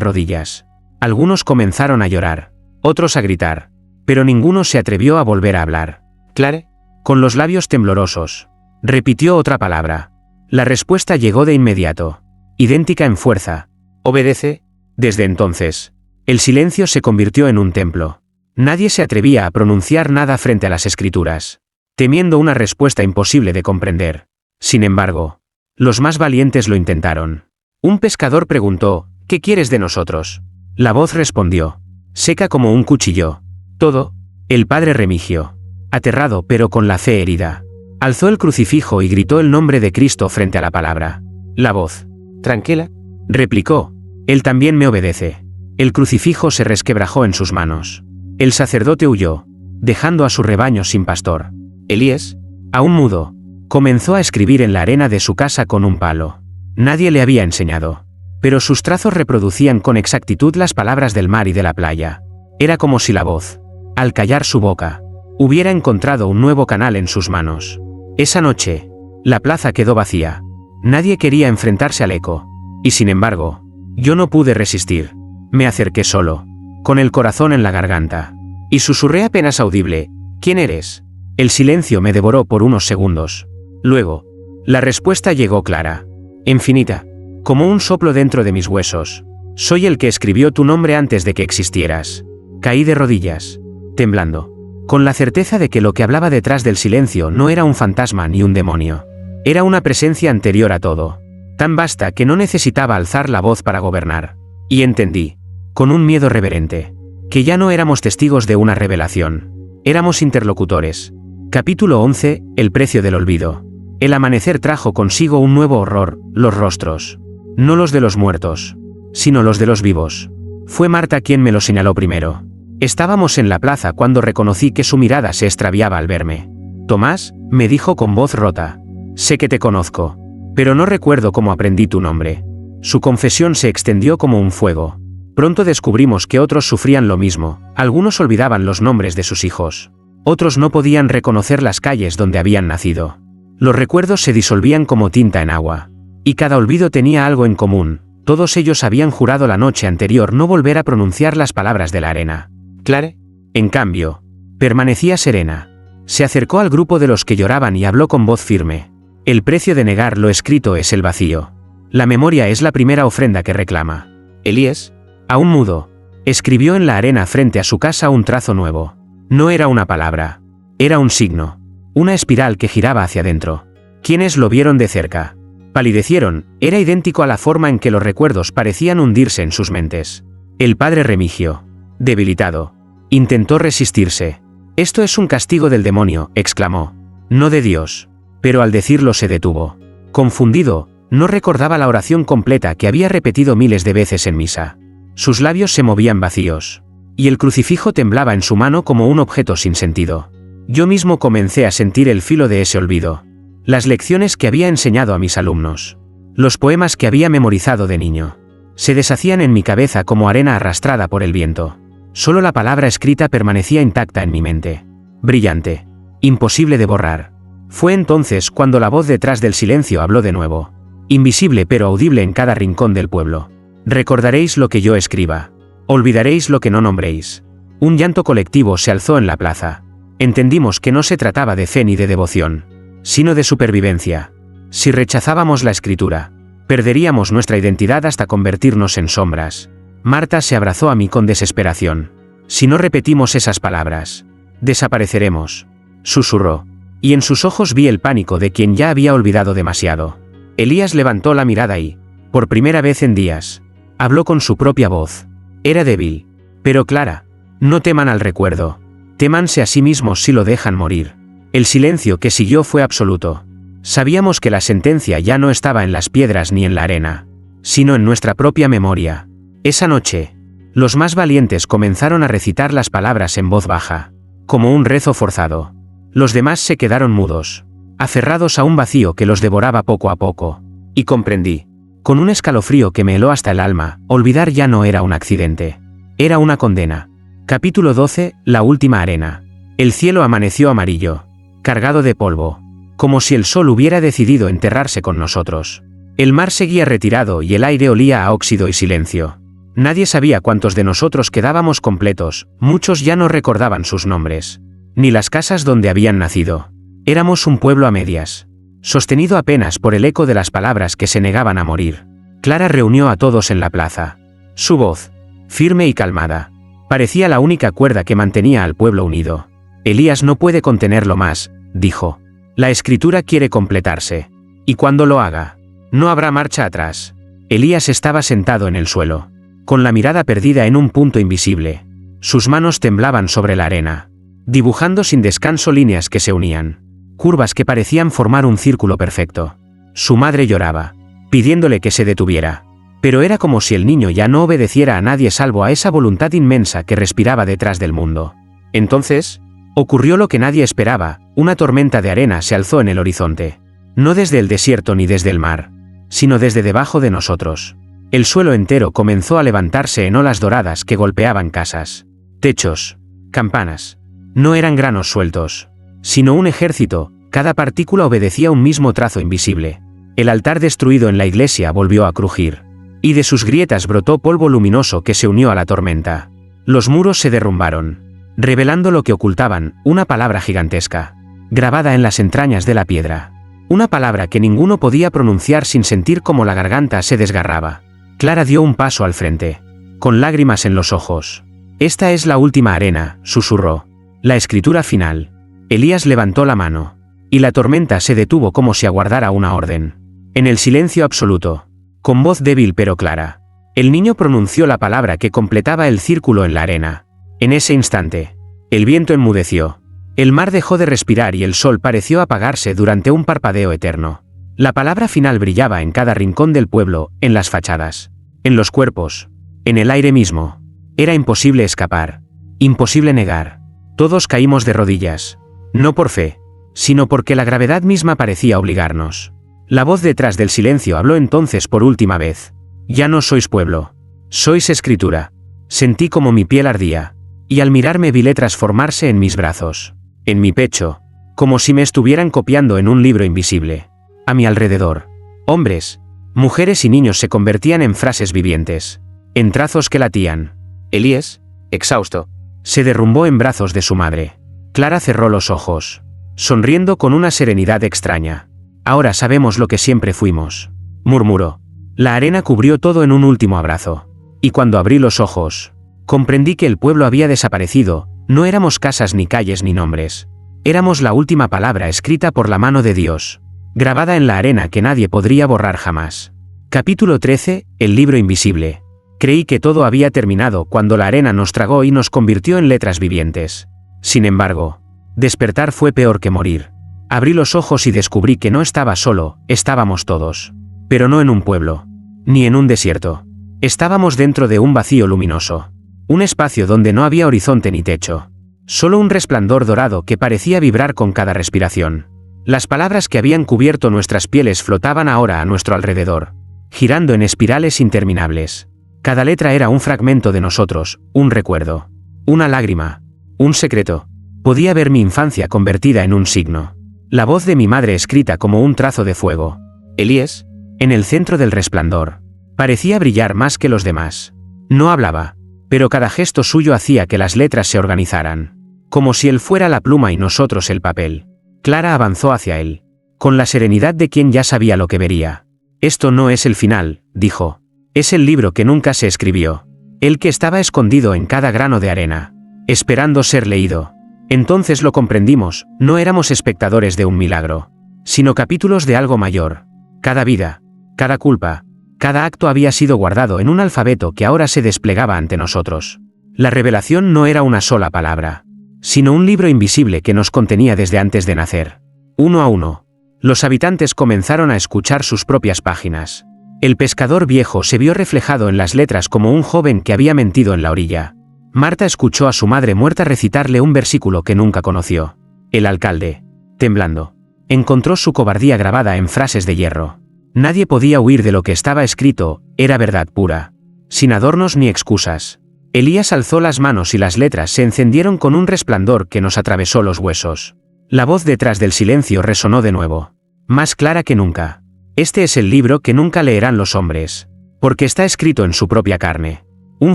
rodillas. Algunos comenzaron a llorar, otros a gritar, pero ninguno se atrevió a volver a hablar. Clare, Con los labios temblorosos, repitió otra palabra. La respuesta llegó de inmediato, idéntica en fuerza. obedece. Desde entonces, el silencio se convirtió en un templo. Nadie se atrevía a pronunciar nada frente a las escrituras, temiendo una respuesta imposible de comprender. Sin embargo, los más valientes lo intentaron. Un pescador preguntó, ¿qué quieres de nosotros? La voz respondió, seca como un cuchillo. Todo. El padre Remigio, aterrado pero con la fe herida, alzó el crucifijo y gritó el nombre de Cristo frente a la palabra. La voz, Tranquila. replicó, él también me obedece. El crucifijo se resquebrajó en sus manos. El sacerdote huyó, dejando a su rebaño sin pastor. Elías, Aún mudo, comenzó a escribir en la arena de su casa con un palo. Nadie le había enseñado, pero sus trazos reproducían con exactitud las palabras del mar y de la playa. Era como si la voz, al callar su boca, hubiera encontrado un nuevo canal en sus manos. Esa noche, la plaza quedó vacía. Nadie quería enfrentarse al eco. Y sin embargo, yo no pude resistir. Me acerqué solo, con el corazón en la garganta, y susurré apenas audible, ¿quién eres? El silencio me devoró por unos segundos. Luego, la respuesta llegó clara, infinita, como un soplo dentro de mis huesos. Soy el que escribió tu nombre antes de que existieras. Caí de rodillas, temblando, con la certeza de que lo que hablaba detrás del silencio no era un fantasma ni un demonio. Era una presencia anterior a todo, tan vasta que no necesitaba alzar la voz para gobernar. Y entendí, con un miedo reverente, que ya no éramos testigos de una revelación. Éramos interlocutores. Capítulo 11, El precio del olvido. El amanecer trajo consigo un nuevo horror, los rostros. No los de los muertos, sino los de los vivos. Fue Marta quien me lo señaló primero. Estábamos en la plaza cuando reconocí que su mirada se extraviaba al verme. Tomás, me dijo con voz rota. Sé que te conozco, pero no recuerdo cómo aprendí tu nombre. Su confesión se extendió como un fuego. Pronto descubrimos que otros sufrían lo mismo. Algunos olvidaban los nombres de sus hijos. Otros no podían reconocer las calles donde habían nacido. Los recuerdos se disolvían como tinta en agua. Y cada olvido tenía algo en común. Todos ellos habían jurado la noche anterior no volver a pronunciar las palabras de la arena. Clare, En cambio, permanecía serena. Se acercó al grupo de los que lloraban y habló con voz firme. El precio de negar lo escrito es el vacío. La memoria es la primera ofrenda que reclama. Elías, Aún mudo, escribió en la arena frente a su casa un trazo nuevo. No era una palabra. Era un signo. Una espiral que giraba hacia adentro. Quienes lo vieron de cerca palidecieron. Era idéntico a la forma en que los recuerdos parecían hundirse en sus mentes. El padre Remigio, debilitado, intentó resistirse. Esto es un castigo del demonio, exclamó. No de Dios. Pero al decirlo se detuvo. Confundido, no recordaba la oración completa que había repetido miles de veces en misa. Sus labios se movían vacíos, y el crucifijo temblaba en su mano como un objeto sin sentido. Yo mismo comencé a sentir el filo de ese olvido. Las lecciones que había enseñado a mis alumnos. Los poemas que había memorizado de niño. Se deshacían en mi cabeza como arena arrastrada por el viento. Solo la palabra escrita permanecía intacta en mi mente. Brillante. Imposible de borrar. Fue entonces cuando la voz detrás del silencio habló de nuevo. Invisible pero audible en cada rincón del pueblo. Recordaréis lo que yo escriba. Olvidaréis lo que no nombréis. Un llanto colectivo se alzó en la plaza. Entendimos que no se trataba de fe ni de devoción, sino de supervivencia. Si rechazábamos la escritura, perderíamos nuestra identidad hasta convertirnos en sombras. Marta se abrazó a mí con desesperación. Si no repetimos esas palabras, desapareceremos, susurró. Y en sus ojos vi el pánico de quien ya había olvidado demasiado. Elías levantó la mirada y, por primera vez en días, habló con su propia voz. Era débil, pero clara. No teman al recuerdo. Témanse a sí mismos si lo dejan morir. El silencio que siguió fue absoluto. Sabíamos que la sentencia ya no estaba en las piedras ni en la arena, sino en nuestra propia memoria. Esa noche, los más valientes comenzaron a recitar las palabras en voz baja, como un rezo forzado. Los demás se quedaron mudos, aferrados a un vacío que los devoraba poco a poco. Y comprendí, con un escalofrío que me heló hasta el alma, olvidar ya no era un accidente. Era una condena. Capítulo 12, La última arena. El cielo amaneció amarillo, cargado de polvo, como si el sol hubiera decidido enterrarse con nosotros. El mar seguía retirado y el aire olía a óxido y silencio. Nadie sabía cuántos de nosotros quedábamos completos, muchos ya no recordaban sus nombres, ni las casas donde habían nacido. Éramos un pueblo a medias, sostenido apenas por el eco de las palabras que se negaban a morir. Clara reunió a todos en la plaza. Su voz, firme y calmada, parecía la única cuerda que mantenía al pueblo unido. Elías no puede contenerlo más, dijo. La escritura quiere completarse. Y cuando lo haga, no habrá marcha atrás. Elías estaba sentado en el suelo, con la mirada perdida en un punto invisible. Sus manos temblaban sobre la arena, dibujando sin descanso líneas que se unían, curvas que parecían formar un círculo perfecto. Su madre lloraba, pidiéndole que se detuviera, pero era como si el niño ya no obedeciera a nadie salvo a esa voluntad inmensa que respiraba detrás del mundo. Entonces, ocurrió lo que nadie esperaba, una tormenta de arena se alzó en el horizonte. No desde el desierto ni desde el mar, sino desde debajo de nosotros. El suelo entero comenzó a levantarse en olas doradas que golpeaban casas, techos, campanas. No eran granos sueltos, sino un ejército, cada partícula obedecía un mismo trazo invisible. El altar destruido en la iglesia volvió a crujir, y de sus grietas brotó polvo luminoso que se unió a la tormenta. Los muros se derrumbaron, revelando lo que ocultaban, una palabra gigantesca, grabada en las entrañas de la piedra. Una palabra que ninguno podía pronunciar sin sentir cómo la garganta se desgarraba. Clara dio un paso al frente, con lágrimas en los ojos. Esta es la última arena, susurró. La escritura final. Elías levantó la mano, y la tormenta se detuvo como si aguardara una orden. En el silencio absoluto, con voz débil pero clara, el niño pronunció la palabra que completaba el círculo en la arena. En ese instante, el viento enmudeció. El mar dejó de respirar y el sol pareció apagarse durante un parpadeo eterno. La palabra final brillaba en cada rincón del pueblo, en las fachadas, en los cuerpos, en el aire mismo. Era imposible escapar, imposible negar. Todos caímos de rodillas, no por fe, sino porque la gravedad misma parecía obligarnos. La voz detrás del silencio habló entonces por última vez. Ya no sois pueblo, sois escritura. Sentí como mi piel ardía, y al mirarme vi letras formarse en mis brazos, en mi pecho, como si me estuvieran copiando en un libro invisible. A mi alrededor, hombres, mujeres y niños se convertían en frases vivientes, en trazos que latían. Elías, exhausto, se derrumbó en brazos de su madre. Clara cerró los ojos, sonriendo con una serenidad extraña. Ahora sabemos lo que siempre fuimos, murmuró. La arena cubrió todo en un último abrazo. Y cuando abrí los ojos, comprendí que el pueblo había desaparecido. No éramos casas ni calles ni nombres. Éramos la última palabra escrita por la mano de Dios, grabada en la arena que nadie podría borrar jamás. Capítulo 13, el libro invisible. Creí que todo había terminado cuando la arena nos tragó y nos convirtió en letras vivientes. Sin embargo, despertar fue peor que morir. Abrí los ojos y descubrí que no estaba solo, estábamos todos. Pero no en un pueblo, ni en un desierto. Estábamos dentro de un vacío luminoso. Un espacio donde no había horizonte ni techo. Solo un resplandor dorado que parecía vibrar con cada respiración. Las palabras que habían cubierto nuestras pieles flotaban ahora a nuestro alrededor, girando en espirales interminables. Cada letra era un fragmento de nosotros, un recuerdo, una lágrima, un secreto. Podía ver mi infancia convertida en un signo. La voz de mi madre escrita como un trazo de fuego. Elías, en el centro del resplandor. Parecía brillar más que los demás. No hablaba, pero cada gesto suyo hacía que las letras se organizaran, como si él fuera la pluma y nosotros el papel. Clara avanzó hacia él, con la serenidad de quien ya sabía lo que vería. Esto no es el final, dijo. Es el libro que nunca se escribió. El que estaba escondido en cada grano de arena, esperando ser leído. Entonces lo comprendimos, no éramos espectadores de un milagro, sino capítulos de algo mayor. Cada vida, cada culpa, cada acto había sido guardado en un alfabeto que ahora se desplegaba ante nosotros. La revelación no era una sola palabra, sino un libro invisible que nos contenía desde antes de nacer. Uno a uno, los habitantes comenzaron a escuchar sus propias páginas. El pescador viejo se vio reflejado en las letras como un joven que había mentido en la orilla. Marta escuchó a su madre muerta recitarle un versículo que nunca conoció. El alcalde, temblando, encontró su cobardía grabada en frases de hierro. Nadie podía huir de lo que estaba escrito, era verdad pura, sin adornos ni excusas. Elías alzó las manos y las letras se encendieron con un resplandor que nos atravesó los huesos. La voz detrás del silencio resonó de nuevo, más clara que nunca. Este es el libro que nunca leerán los hombres, porque está escrito en su propia carne. Un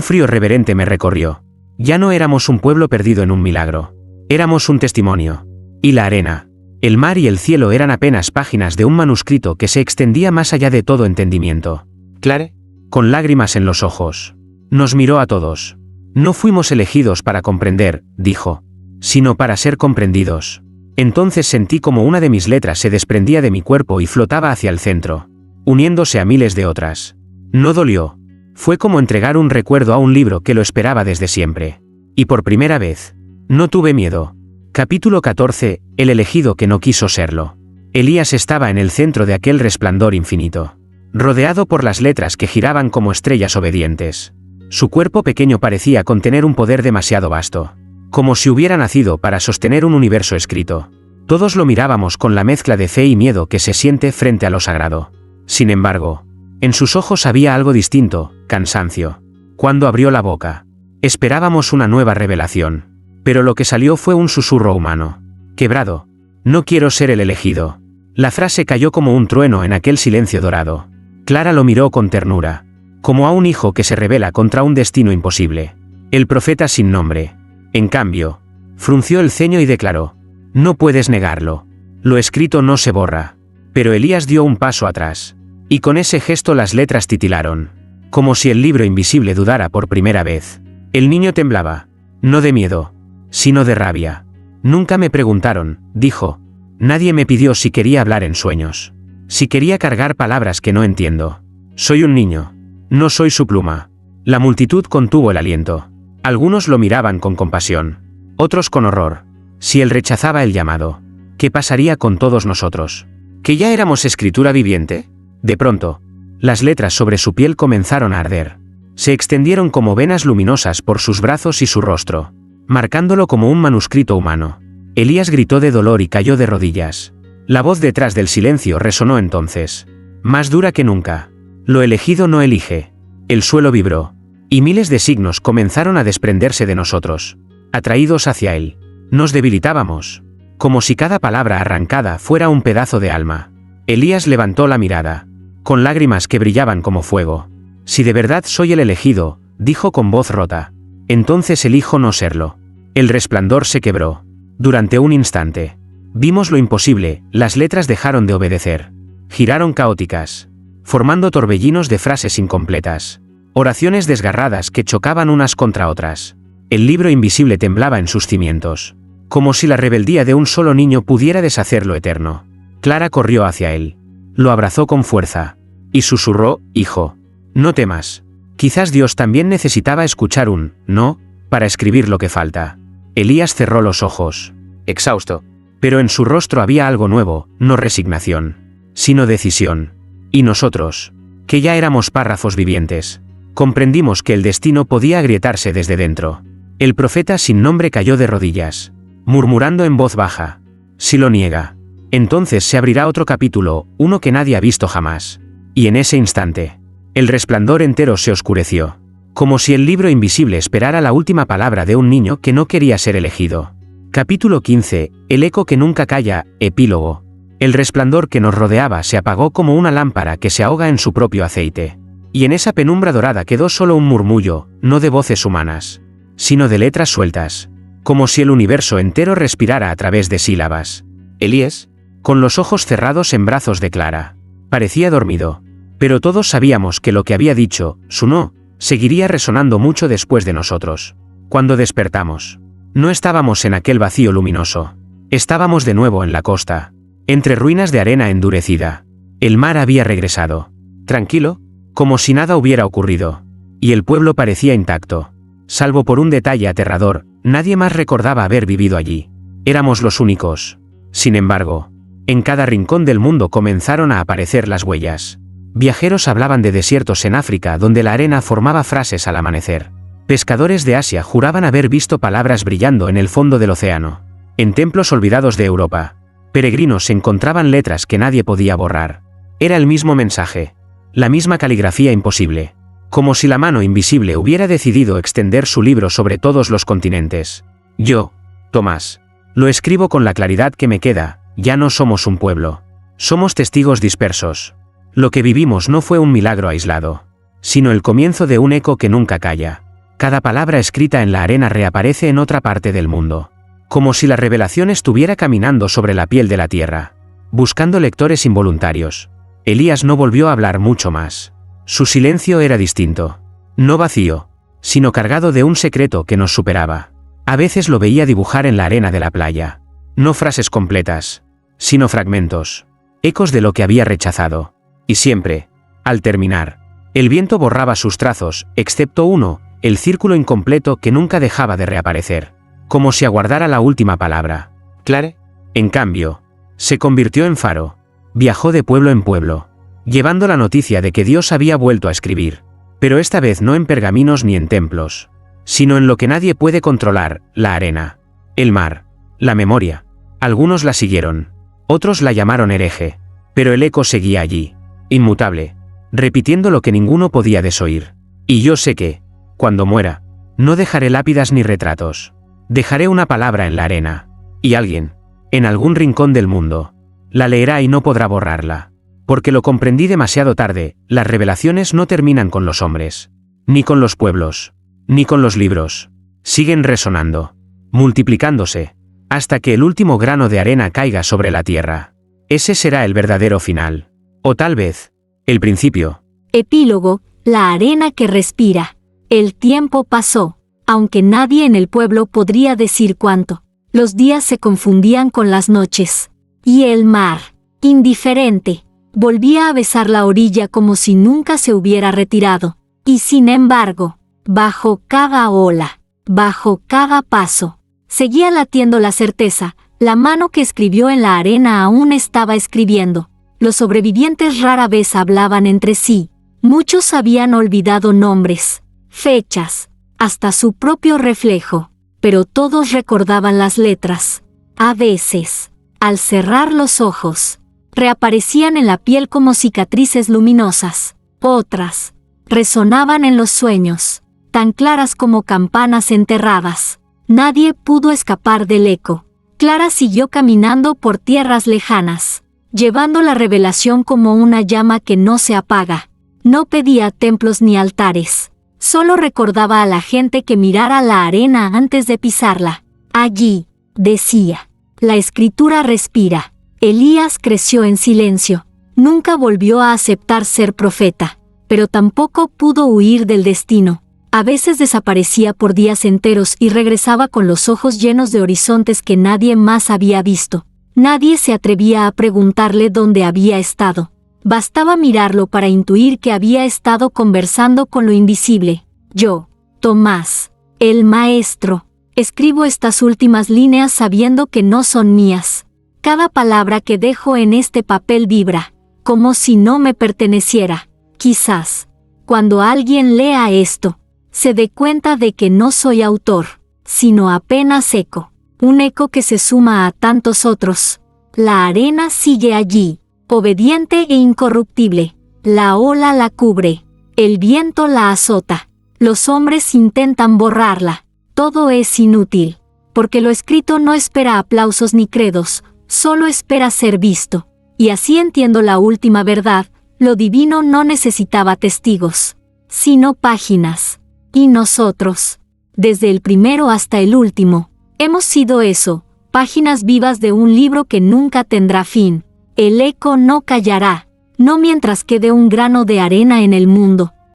frío reverente me recorrió. Ya no éramos un pueblo perdido en un milagro. Éramos un testimonio. Y la arena, el mar y el cielo eran apenas páginas de un manuscrito que se extendía más allá de todo entendimiento. Clare, Con lágrimas en los ojos, nos miró a todos. No fuimos elegidos para comprender, dijo, sino para ser comprendidos. Entonces sentí como una de mis letras se desprendía de mi cuerpo y flotaba hacia el centro, uniéndose a miles de otras. No dolió. Fue como entregar un recuerdo a un libro que lo esperaba desde siempre. Y por primera vez, no tuve miedo. Capítulo 14. El elegido que no quiso serlo. Elías estaba en el centro de aquel resplandor infinito, rodeado por las letras que giraban como estrellas obedientes. Su cuerpo pequeño parecía contener un poder demasiado vasto, como si hubiera nacido para sostener un universo escrito. Todos lo mirábamos con la mezcla de fe y miedo que se siente frente a lo sagrado. Sin embargo, en sus ojos había algo distinto, cansancio. Cuando abrió la boca, esperábamos una nueva revelación, pero lo que salió fue un susurro humano, quebrado. No quiero ser el elegido. La frase cayó como un trueno en aquel silencio dorado. Clara lo miró con ternura, como a un hijo que se rebela contra un destino imposible. El profeta sin nombre, en cambio, frunció el ceño y declaró: no puedes negarlo. Lo escrito no se borra. Pero Elías dio un paso atrás, y con ese gesto las letras titilaron, como si el libro invisible dudara por primera vez. El niño temblaba, no de miedo, sino de rabia. Nunca me preguntaron, dijo. Nadie me pidió si quería hablar en sueños, si quería cargar palabras que no entiendo. Soy un niño, no soy su pluma. La multitud contuvo el aliento. Algunos lo miraban con compasión, otros con horror. Si él rechazaba el llamado, ¿qué pasaría con todos nosotros? ¿Que ya éramos escritura viviente? De pronto, las letras sobre su piel comenzaron a arder. Se extendieron como venas luminosas por sus brazos y su rostro, marcándolo como un manuscrito humano. Elías gritó de dolor y cayó de rodillas. La voz detrás del silencio resonó entonces, más dura que nunca. Lo elegido no elige. El suelo vibró, y miles de signos comenzaron a desprenderse de nosotros, atraídos hacia él. Nos debilitábamos, como si cada palabra arrancada fuera un pedazo de alma. Elías levantó la mirada, con lágrimas que brillaban como fuego. Si de verdad soy el elegido, dijo con voz rota, entonces elijo no serlo. El resplandor se quebró. Durante un instante, vimos lo imposible, las letras dejaron de obedecer. Giraron caóticas, formando torbellinos de frases incompletas, oraciones desgarradas que chocaban unas contra otras. El libro invisible temblaba en sus cimientos, como si la rebeldía de un solo niño pudiera deshacer lo eterno. Clara corrió hacia él, lo abrazó con fuerza, y susurró: hijo, no temas. Quizás Dios también necesitaba escuchar un no, para escribir lo que falta. Elías cerró los ojos, exhausto. pero en su rostro había algo nuevo, no resignación, sino decisión. Y nosotros, que ya éramos párrafos vivientes, comprendimos que el destino podía agrietarse desde dentro. El profeta sin nombre cayó de rodillas, murmurando en voz baja: si lo niega, entonces se abrirá otro capítulo, uno que nadie ha visto jamás. Y en ese instante, el resplandor entero se oscureció, como si el libro invisible esperara la última palabra de un niño que no quería ser elegido. Capítulo 15. El eco que nunca calla. Epílogo. El resplandor que nos rodeaba se apagó como una lámpara que se ahoga en su propio aceite. Y en esa penumbra dorada quedó solo un murmullo, no de voces humanas, sino de letras sueltas, como si el universo entero respirara a través de sílabas. Elías, con los ojos cerrados en brazos de Clara, parecía dormido, pero todos sabíamos que lo que había dicho, su no, seguiría resonando mucho después de nosotros. Cuando despertamos, no estábamos en aquel vacío luminoso. Estábamos de nuevo en la costa, entre ruinas de arena endurecida. El mar había regresado, tranquilo, como si nada hubiera ocurrido, y el pueblo parecía intacto. Salvo por un detalle aterrador, nadie más recordaba haber vivido allí. Éramos los únicos. Sin embargo, en cada rincón del mundo comenzaron a aparecer las huellas. Viajeros hablaban de desiertos en África donde la arena formaba frases al amanecer. Pescadores de Asia juraban haber visto palabras brillando en el fondo del océano. En templos olvidados de Europa, peregrinos encontraban letras que nadie podía borrar. Era el mismo mensaje, la misma caligrafía imposible, como si la mano invisible hubiera decidido extender su libro sobre todos los continentes. Yo, Tomás, lo escribo con la claridad que me queda. Ya no somos un pueblo. Somos testigos dispersos. Lo que vivimos no fue un milagro aislado, sino el comienzo de un eco que nunca calla. Cada palabra escrita en la arena reaparece en otra parte del mundo, como si la revelación estuviera caminando sobre la piel de la tierra, buscando lectores involuntarios. Elías no volvió a hablar mucho más. Su silencio era distinto, no vacío, sino cargado de un secreto que nos superaba. A veces lo veía dibujar en la arena de la playa, no frases completas, sino fragmentos, ecos de lo que había rechazado. Y siempre, al terminar, el viento borraba sus trazos, excepto uno, el círculo incompleto que nunca dejaba de reaparecer, como si aguardara la última palabra. Clare. En cambio, se convirtió en faro, viajó de pueblo en pueblo, llevando la noticia de que Dios había vuelto a escribir, pero esta vez no en pergaminos ni en templos, sino en lo que nadie puede controlar, la arena, el mar, la memoria. Algunos la siguieron, otros la llamaron hereje, pero el eco seguía allí, inmutable, repitiendo lo que ninguno podía desoír. Y yo sé que, cuando muera, no dejaré lápidas ni retratos, dejaré una palabra en la arena, y alguien, en algún rincón del mundo, la leerá y no podrá borrarla. Porque lo comprendí demasiado tarde, las revelaciones no terminan con los hombres, ni con los pueblos, ni con los libros. Siguen resonando, multiplicándose, hasta que el último grano de arena caiga sobre la tierra. Ese será el verdadero final. O tal vez, el principio. Epílogo, la arena que respira. El tiempo pasó, aunque nadie en el pueblo podría decir cuánto. Los días se confundían con las noches. Y el mar, indiferente, volvía a besar la orilla como si nunca se hubiera retirado. Y sin embargo, bajo cada ola, bajo cada paso, seguía latiendo la certeza, la mano que escribió en la arena aún estaba escribiendo. Los sobrevivientes rara vez hablaban entre sí. Muchos habían olvidado nombres, fechas, hasta su propio reflejo, pero todos recordaban las letras. A veces, al cerrar los ojos, reaparecían en la piel como cicatrices luminosas. Otras, resonaban en los sueños, tan claras como campanas enterradas. Nadie pudo escapar del eco. Clara siguió caminando por tierras lejanas, llevando la revelación como una llama que no se apaga. No pedía templos ni altares, solo recordaba a la gente que mirara la arena antes de pisarla. Allí, decía, la escritura respira. Elías creció en silencio. Nunca volvió a aceptar ser profeta, pero tampoco pudo huir del destino. A veces desaparecía por días enteros y regresaba con los ojos llenos de horizontes que nadie más había visto. Nadie se atrevía a preguntarle dónde había estado. Bastaba mirarlo para intuir que había estado conversando con lo invisible. Yo, Tomás, el maestro, escribo estas últimas líneas sabiendo que no son mías. Cada palabra que dejo en este papel vibra, como si no me perteneciera. Quizás, cuando alguien lea esto, se dé cuenta de que no soy autor, sino apenas eco. Un eco que se suma a tantos otros. La arena sigue allí, obediente e incorruptible. La ola la cubre, el viento la azota. Los hombres intentan borrarla. Todo es inútil, porque lo escrito no espera aplausos ni credos, solo espera ser visto. Y así entiendo la última verdad, lo divino no necesitaba testigos, sino páginas. Y nosotros, desde el primero hasta el último, hemos sido eso, páginas vivas de un libro que nunca tendrá fin. El eco no callará, no mientras quede un grano de arena en el mundo.